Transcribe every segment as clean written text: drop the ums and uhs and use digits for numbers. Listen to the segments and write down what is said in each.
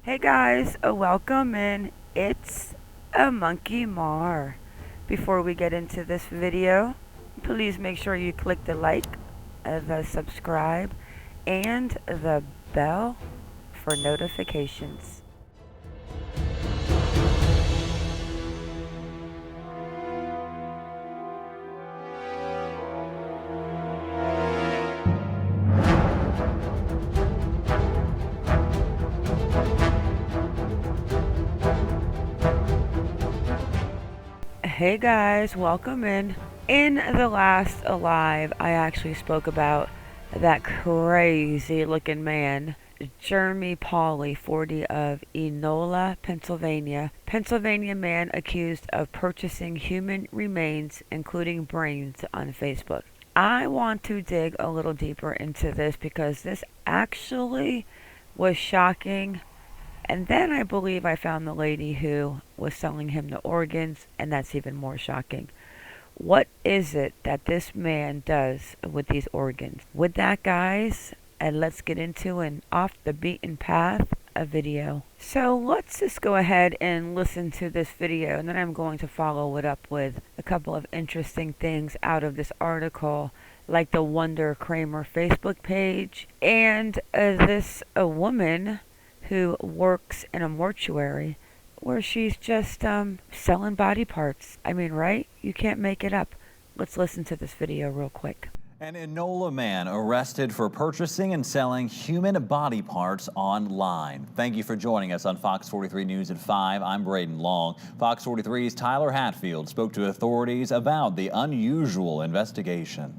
Hey guys, welcome in. It's a MonkieMar. Before we get into this video, please make sure you click the like, the subscribe, and the bell for notifications. Hey guys, welcome in. In the last Alive, I actually spoke about that crazy looking man, Jeremy Pauley, 40, of Enola, Pennsylvania. Pennsylvania man accused of purchasing human remains, including brains, on Facebook. I want to dig a little deeper into this because this actually was shocking. And then I believe I found the lady who was selling him the organs, and that's even more shocking. What is it that this man does with these organs? With that, guys, and let's get into an off the beaten path a video. So let's just go ahead and listen to this video, and then I'm going to follow it up with a couple of interesting things out of this article, like the Wonder Kramer Facebook page, and this woman who works in a mortuary where she's just selling body parts. I mean, right? You can't make it up. Let's listen to this video real quick. An Enola man arrested for purchasing and selling human body parts online. Thank you for joining us on Fox 43 News at 5. I'm Braden Long. Fox 43's Tyler Hatfield spoke to authorities about the unusual investigation.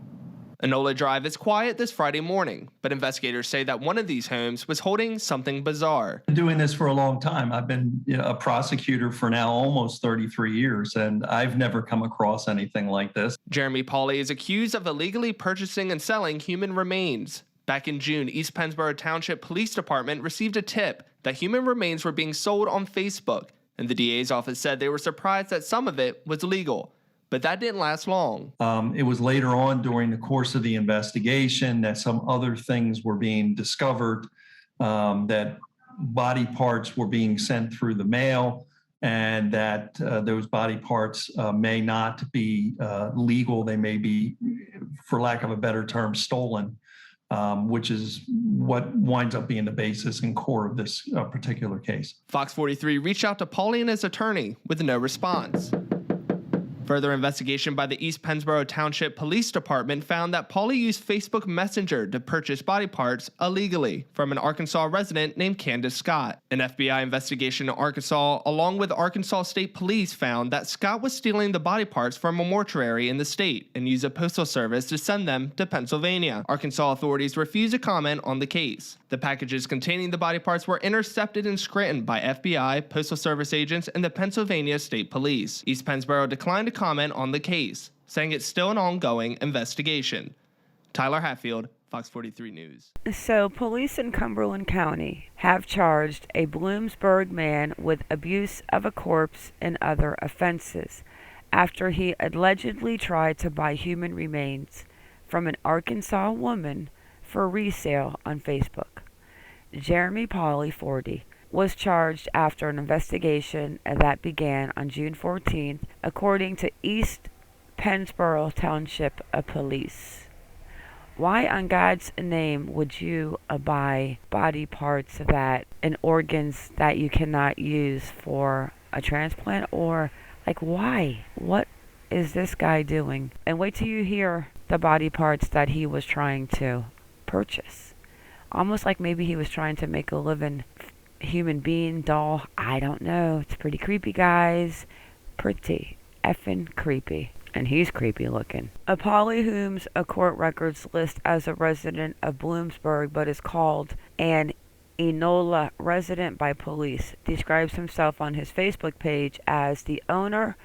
Enola Drive is quiet this Friday morning, but investigators say that one of these homes was holding something bizarre. I've been doing this for a long time. I've been a prosecutor for now almost 33 years, and I've never come across anything like this. Jeremy Pauley is accused of illegally purchasing and selling human remains. Back in June, East Pennsboro Township Police Department received a tip that human remains were being sold on Facebook, and the DA's office said they were surprised that some of it was legal. But that didn't last long. It was later on during the course of the investigation that some other things were being discovered, that body parts were being sent through the mail, and that those body parts may not be legal. They may be, for lack of a better term, stolen, which is what winds up being the basis and core of this particular case. Fox 43 reached out to Pauley and his attorney with no response. Further investigation by the East Pennsboro Township Police Department found that Pauley used Facebook Messenger to purchase body parts illegally from an Arkansas resident named Candace Scott. An FBI investigation in Arkansas, along with Arkansas State Police, found that Scott was stealing the body parts from a mortuary in the state and used a postal service to send them to Pennsylvania. Arkansas authorities refused to comment on the case. The packages containing the body parts were intercepted in Scranton by FBI, Postal Service agents, and the Pennsylvania State Police. East Pennsboro declined to comment on the case, saying it's still an ongoing investigation. Tyler Hatfield, Fox 43 News. So, police in Cumberland County have charged a Bloomsburg man with abuse of a corpse and other offenses after he allegedly tried to buy human remains from an Arkansas woman for resale on Facebook. Jeremy Pauley, 40, was charged after an investigation that began on June 14th, according to East Pennsboro Township Police. Why on God's name would you buy body parts and organs that you cannot use for a transplant? Or, like, why? What is this guy doing? And wait till you hear the body parts that he was trying to purchase. Almost like maybe he was trying to make a living human being doll. I don't know. It's pretty creepy, guys. Pretty effing creepy. And he's creepy looking. Pauley, whom's a court records list as a resident of Bloomsburg but is called an Enola resident by police, describes himself on his Facebook page as the owner,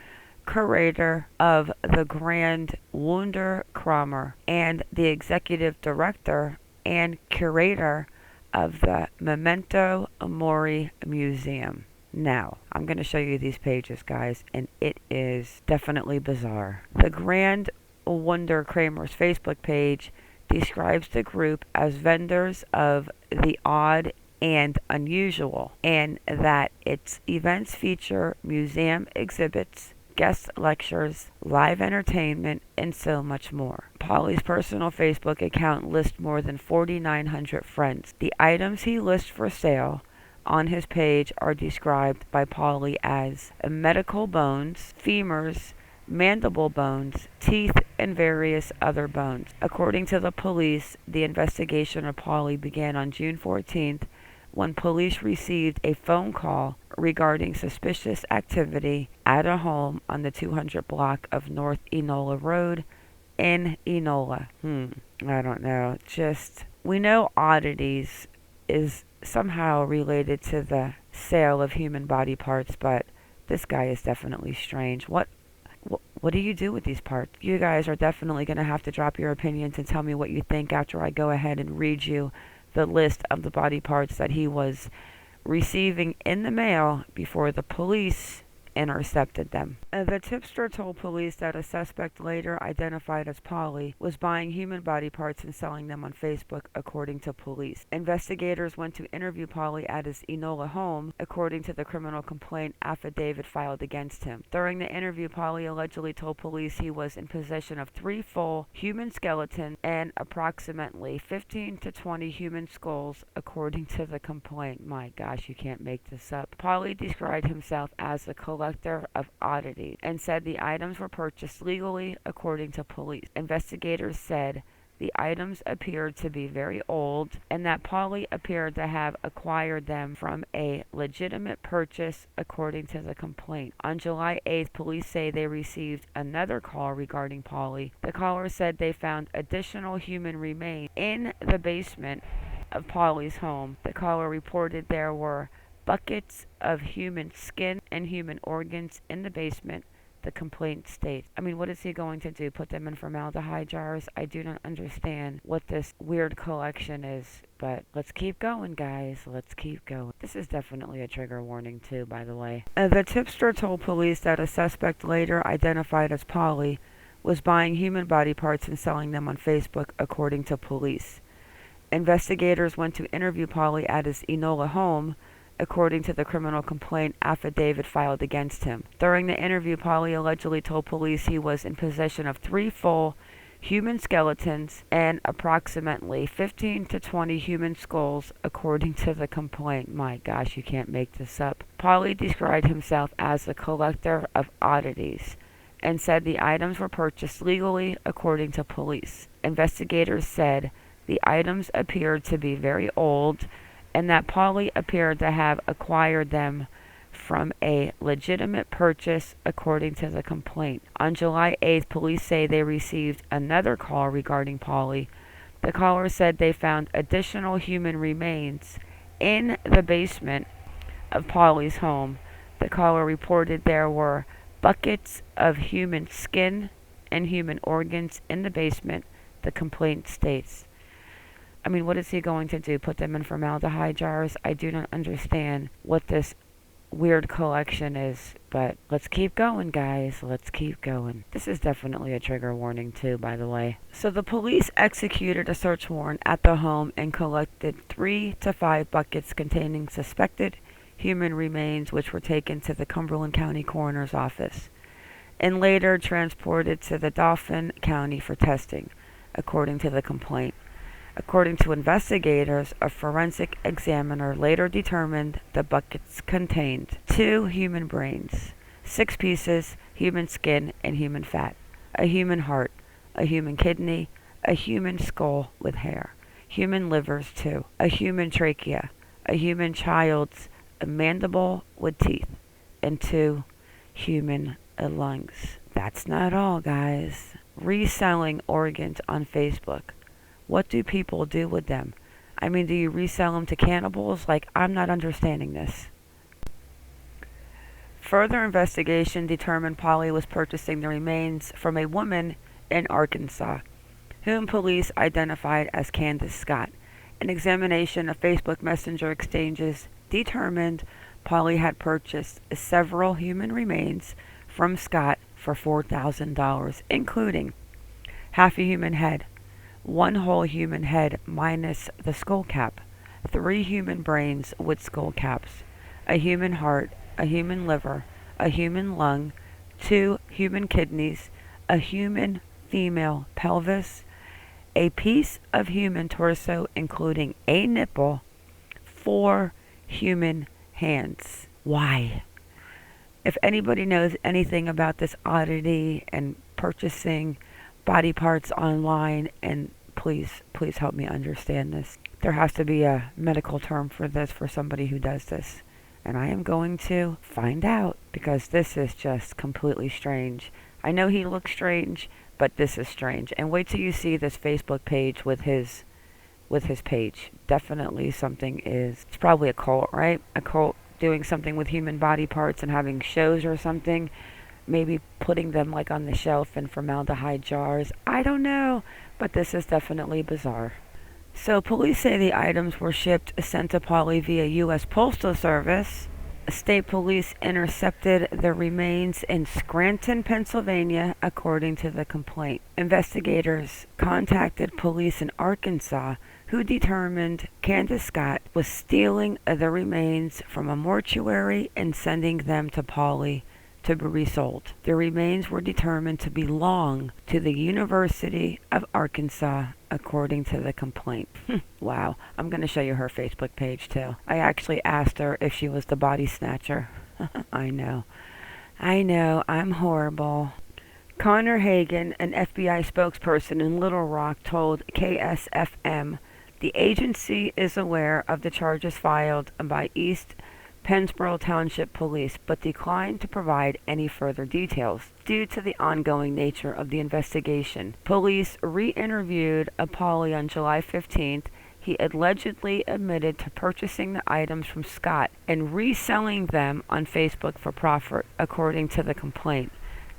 curator of the Grand Wonder Kramer, and the executive director and curator of the Memento Mori Museum. Now, I'm going to show you these pages, guys, and it is definitely bizarre. The Grand Wonder Kramer's Facebook page describes the group as vendors of the odd and unusual, and that its events feature museum exhibits, guest lectures, live entertainment, and so much more. Pauley's personal Facebook account lists more than 4,900 friends. The items he lists for sale on his page are described by Pauley as medical bones, femurs, mandible bones, teeth, and various other bones. According to the police, the investigation of Pauley began on June 14th when police received a phone call regarding suspicious activity at a home on the 200 block of North Enola Road in Enola. I don't know. We know oddities is somehow related to the sale of human body parts, but this guy is definitely strange. What do you do with these parts? You guys are definitely going to have to drop your opinions and tell me what you think after I go ahead and read you the list of the body parts that he was receiving in the mail before the police intercepted them. The tipster told police that a suspect later identified as Pauley was buying human body parts and selling them on Facebook, according to police. Investigators went to interview Pauley at his Enola home, according to the criminal complaint affidavit filed against him. During the interview, Pauley allegedly told police he was in possession of 3 full human skeletons and approximately 15 to 20 human skulls, according to the complaint. My gosh, you can't make this up. Pauley described himself as a collector of oddities and said the items were purchased legally, according to police. Investigators said the items appeared to be very old and that Pauley appeared to have acquired them from a legitimate purchase, according to the complaint. On July 8th, police say they received another call regarding Pauley. The caller said they found additional human remains in the basement of Pauley's home. The caller reported there were buckets of human skin and human organs in the basement, the complaint states. What is he going to do? Put them in formaldehyde jars? I do not understand what this weird collection is, but let's keep going, guys. Let's keep going. This is definitely a trigger warning, too, by the way. The tipster told police that a suspect later identified as Pauley was buying human body parts and selling them on Facebook, according to police. Investigators went to interview Pauley at his Enola home, according to the criminal complaint affidavit filed against him. During the interview, Pauley allegedly told police he was in possession of 3 full human skeletons and approximately 15 to 20 human skulls, according to the complaint. My gosh, you can't make this up. Pauley described himself as a collector of oddities and said the items were purchased legally, according to police. Investigators said the items appeared to be very old and that Pauley appeared to have acquired them from a legitimate purchase, according to the complaint. On July 8th, police say they received another call regarding Pauley. The caller said they found additional human remains in the basement of Pauley's home. The caller reported there were buckets of human skin and human organs in the basement, the complaint states. What is he going to do? Put them in formaldehyde jars? I do not understand what this weird collection is, but let's keep going, guys. Let's keep going. This is definitely a trigger warning, too, by the way. So the police executed a search warrant at the home and collected 3 to 5 buckets containing suspected human remains, which were taken to the Cumberland County Coroner's office and later transported to the Dauphin County for testing, according to the complaint. According to investigators, a forensic examiner later determined the buckets contained 2 human brains, 6 pieces, human skin, and human fat, a human heart, a human kidney, a human skull with hair, human livers too, a human trachea, a human child's mandible with teeth, and 2 human lungs. That's not all, guys. Reselling organs on Facebook. What do people do with them? Do you resell them to cannibals? I'm not understanding this. Further investigation determined Pauley was purchasing the remains from a woman in Arkansas, whom police identified as Candace Scott. An examination of Facebook Messenger exchanges determined Pauley had purchased several human remains from Scott for $4,000, including half a human head, 1 whole human head minus the skull cap, 3 human brains with skull caps, a human heart, a human liver, a human lung, 2 human kidneys, a human female pelvis, a piece of human torso including a nipple, 4 human hands. Why? If anybody knows anything about this oddity and purchasing body parts online, and please help me understand this. There has to be a medical term for this for somebody who does this. And I am going to find out, because this is just completely strange. I know he looks strange, but this is strange. And wait till you see this Facebook page with his page. Definitely something is, it's probably a cult, right? A cult doing something with human body parts and having shows or something. Maybe putting them like on the shelf in formaldehyde jars. I don't know, but this is definitely bizarre. So police say the items were sent to Pauley via U.S. Postal Service. State police intercepted the remains in Scranton, Pennsylvania, according to the complaint. Investigators contacted police in Arkansas, who determined Candace Scott was stealing the remains from a mortuary and sending them to Pauley to be resold. The remains were determined to belong to the University of Arkansas, according to the complaint. Wow. I'm going to show you her Facebook page too. I actually asked her if she was the body snatcher. I know, I'm horrible. Connor Hagan, an FBI spokesperson in Little Rock, told KSFM the agency is aware of the charges filed by East Pennsboro Township Police, but declined to provide any further details due to the ongoing nature of the investigation. Police re-interviewed Pauley on July 15th. He allegedly admitted to purchasing the items from Scott and reselling them on Facebook for profit, according to the complaint.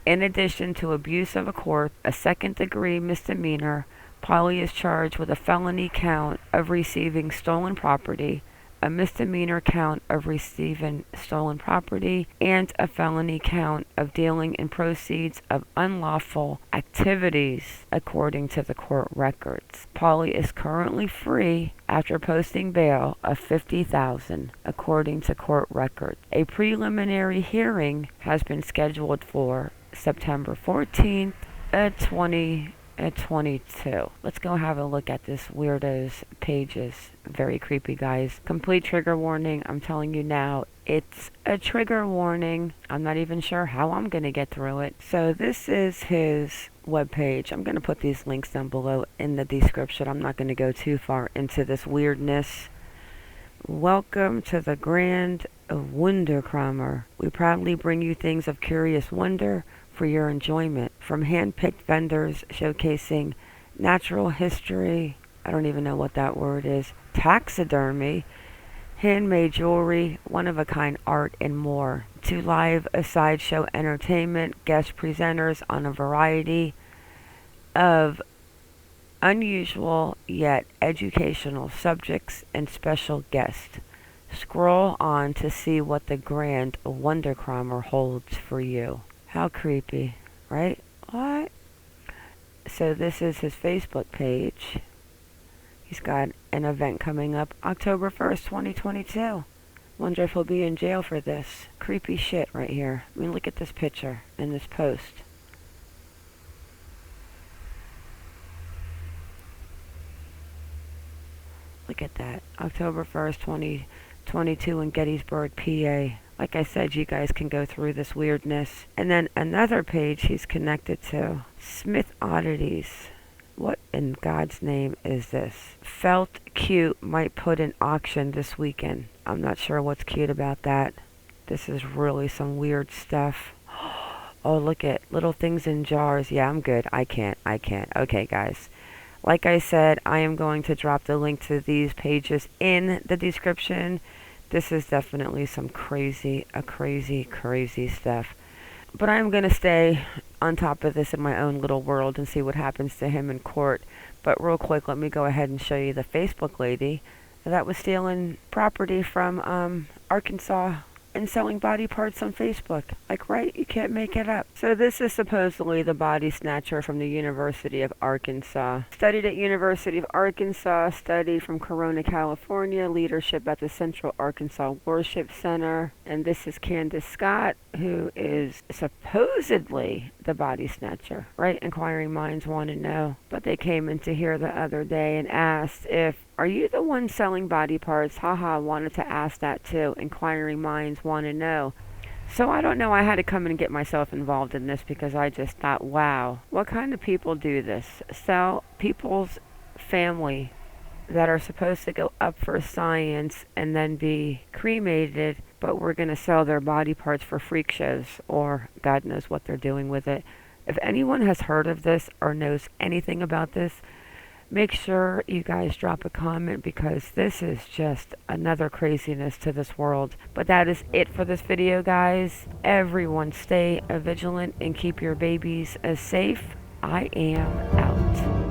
In addition to abuse of a corpse, a second-degree misdemeanor, Pauley is charged with a felony count of receiving stolen property, a misdemeanor count of receiving stolen property, and a felony count of dealing in proceeds of unlawful activities, according to the court records. Pauley is currently free after posting bail of $50,000, according to court records. A preliminary hearing has been scheduled for September 14th, 2022. Let's go have a look at this weirdo's pages. Very creepy, guys. Complete trigger warning. I'm telling you now, it's a trigger warning. I'm not even sure how I'm going to get through it. So this is his webpage. I'm going to put these links down below in the description. I'm not going to go too far into this weirdness. Welcome to the Grand Wunderkramer. We proudly bring you things of curious wonder for your enjoyment, from hand-picked vendors showcasing natural history, I don't even know what that word is, taxidermy, handmade jewelry, one-of-a-kind art, and more, to live sideshow entertainment, guest presenters on a variety of unusual yet educational subjects, and special guests. Scroll on to see what the Grand Wunderkramer holds for you. How creepy, right? What? So this is his Facebook page. He's got an event coming up October 1st, 2022. Wonder if he'll be in jail for this. Creepy shit right here. I mean, look at this picture and this post. Look at that. October 1st, 2022 in Gettysburg, PA. Like I said, you guys can go through this weirdness. And then another page he's connected to, Smith Oddities. What in God's name is this? Felt cute might put in auction this weekend. I'm not sure what's cute about that. This is really some weird stuff. Oh, look at little things in jars. Yeah, I'm good. I can't. Okay, guys. Like I said, I am going to drop the link to these pages in the description. This is definitely some crazy stuff. But I'm going to stay on top of this in my own little world and see what happens to him in court. But real quick, let me go ahead and show you the Facebook lady that was stealing property from Arkansas and selling body parts on Facebook. Like, right? You can't make it up. So this is supposedly the body snatcher from the University of Arkansas. Studied at University of Arkansas, studied from Corona, California, leadership at the Central Arkansas Worship Center. And this is Candace Scott, who is supposedly the body snatcher, right? Inquiring minds want to know. But they came into here the other day and asked if, are you the one selling body parts? Haha, wanted to ask that too. Inquiring minds want to know. So I don't know, I had to come and get myself involved in this because I just thought, wow, what kind of people do this? Sell people's family that are supposed to go up for science and then be cremated, but we're going to sell their body parts for freak shows, or God knows what they're doing with it. If anyone has heard of this or knows anything about this, make sure you guys drop a comment, because this is just another craziness to this world. But that is it for this video, guys. Everyone stay vigilant and keep your babies safe. I am out.